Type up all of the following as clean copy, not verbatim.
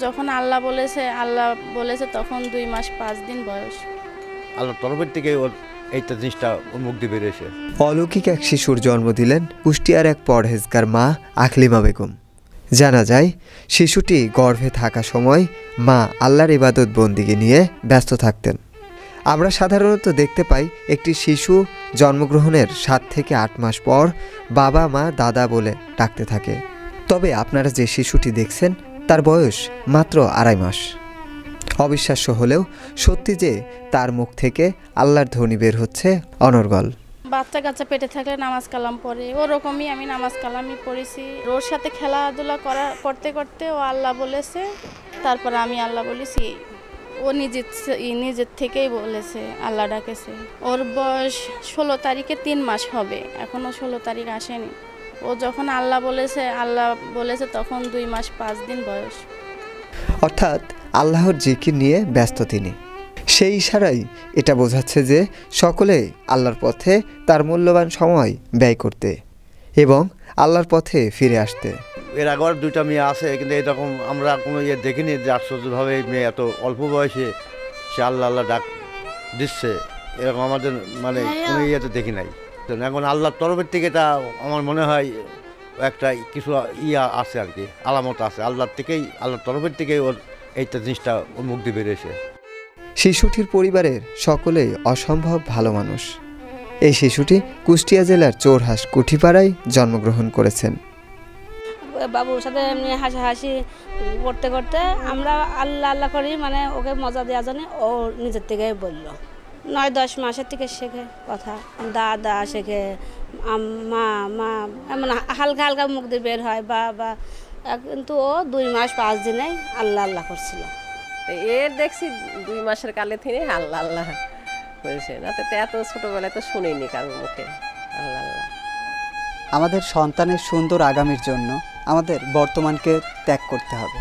যখন আল্লাহ বলেছে তখন 2 মাস 5 দিন বয়স। আল্লাহর তরফের থেকে ওর এইটা জিনিসটা ওর মুখ দিয়ে বেরিয়েছে। অলৌকিক এক শিশুর জন্ম দিলেন কুষ্টিয়ার এক পরহেজগার মা আকলিমা বেগম। জানা যায় শিশুটি গর্ভে থাকা সময় মা আল্লাহর ইবাদত বন্দিগি নিয়ে ব্যস্ত থাকতেন। আমরা সাধারণত দেখতে পাই একটি শিশু জন্মগ্রহণের 7 থেকে 8 মাস পর বাবা মা দাদা বলে ডাকতে থাকে। তবে আপনারা যে শিশুটি দেখছেন তার বয়স মাত্র 2.5 মাস। অবিশ্বাস্য হলেও সত্যি যে তার মুখ থেকে আল্লাহর ধ্বনি বের হচ্ছে অনর্গল। বাচ্চা কাচ্চা পেটে থাকলে নামাজ কালাম পড়ে, ওরকমই আমি নামাজ কালামই পড়েছি। ওর সাথে খেলাধুলা করতে করতে ও আল্লাহ বলেছে, তারপরে আমি আল্লাহ বলেছি। ও নিজের থেকেই বলেছে, আল্লাহ ডাকেছে। ওর বয়স 16 তারিখে 3 মাস হবে, এখনও 16 তারিখ আসেনি। ও যখন আল্লাহ বলেছে তখন 2 মাস 5 দিন বয়স। অর্থাৎ আল্লাহর জিকির নিয়ে ব্যস্ত তিনি। সেই ইশারাই এটা বোঝাচ্ছে যে সকলেই আল্লাহর পথে তার মূল্যবান সময় ব্যয় করতে এবং আল্লাহর পথে ফিরে আসতে। এর আগের 2টা মেয়ে আছে, কিন্তু এরকম আমরা কোনো দেখিনি যে আশ্চর্যভাবে এই মেয়ে এত অল্প বয়সে সে আল্লাহ ডাক দিচ্ছে, এরকম আমাদের মানে কোনো ইয়েতে দেখি নাই। এখন আল্লাহর তরফের থেকে এটা আমার মনে হয় একটা কিছু আছে আর কি, আলামত আছে আল্লাহর তরফের থেকেই ওর এইটা জিনিসটা ওর মুখ দিয়ে বেরিয়েছে। শিশুটির পরিবারের সকলেই অসম্ভব ভালো মানুষ। এই শিশুটি কুষ্টিয়া জেলার চোরহাস কুঠিপাড়ায় জন্মগ্রহণ করেছেন। বাবুর সাথে এমনি হাসাহাসি করতে করতে আমরা আল্লাহ করি, মানে ওকে মজা দেওয়ার জন্য ও নিজের থেকে বলল। 9-10 মাসের থেকে শেখে কথা, দাদা শেখে, মা মা এমন হালকা হালকা মুখ দিয়ে বের হয় বা কিন্তু ও 2 মাস 5 দিনে আল্লাহ করছিল। এর দেখছি 2 মাসের কালে থেকে আল্লাহ করেছে, না তো এত ছোটবেলায় তো শুনিনি কারোর মুখে আল্লাহ। আমাদের সন্তানের সুন্দর আগামীর জন্য আমাদের বর্তমানকে ত্যাগ করতে হবে।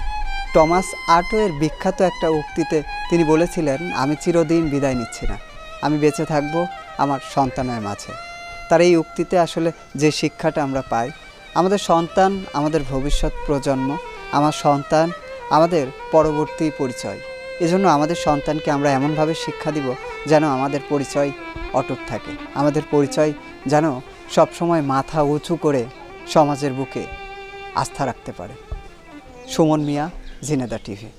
টমাস আর্টোয়ের বিখ্যাত একটা উক্তিতে তিনি বলেছিলেন, আমি চিরদিন বিদায় নিচ্ছি না, আমি বেঁচে থাকব আমার সন্তানের মাঝে। তার এই উক্তিতে আসলে যে শিক্ষাটা আমরা পাই, আমাদের সন্তান আমাদের ভবিষ্যৎ প্রজন্ম, আমার সন্তান আমাদের পরবর্তী পরিচয়। এজন্য আমাদের সন্তানকে আমরা এমনভাবে শিক্ষা দিব যেন আমাদের পরিচয় অটুট থাকে, আমাদের পরিচয় যেন সবসময় মাথা উঁচু করে সমাজের বুকে আস্থা রাখতে পারে। সুমন মিয়া, ঝিনেদা টিভি।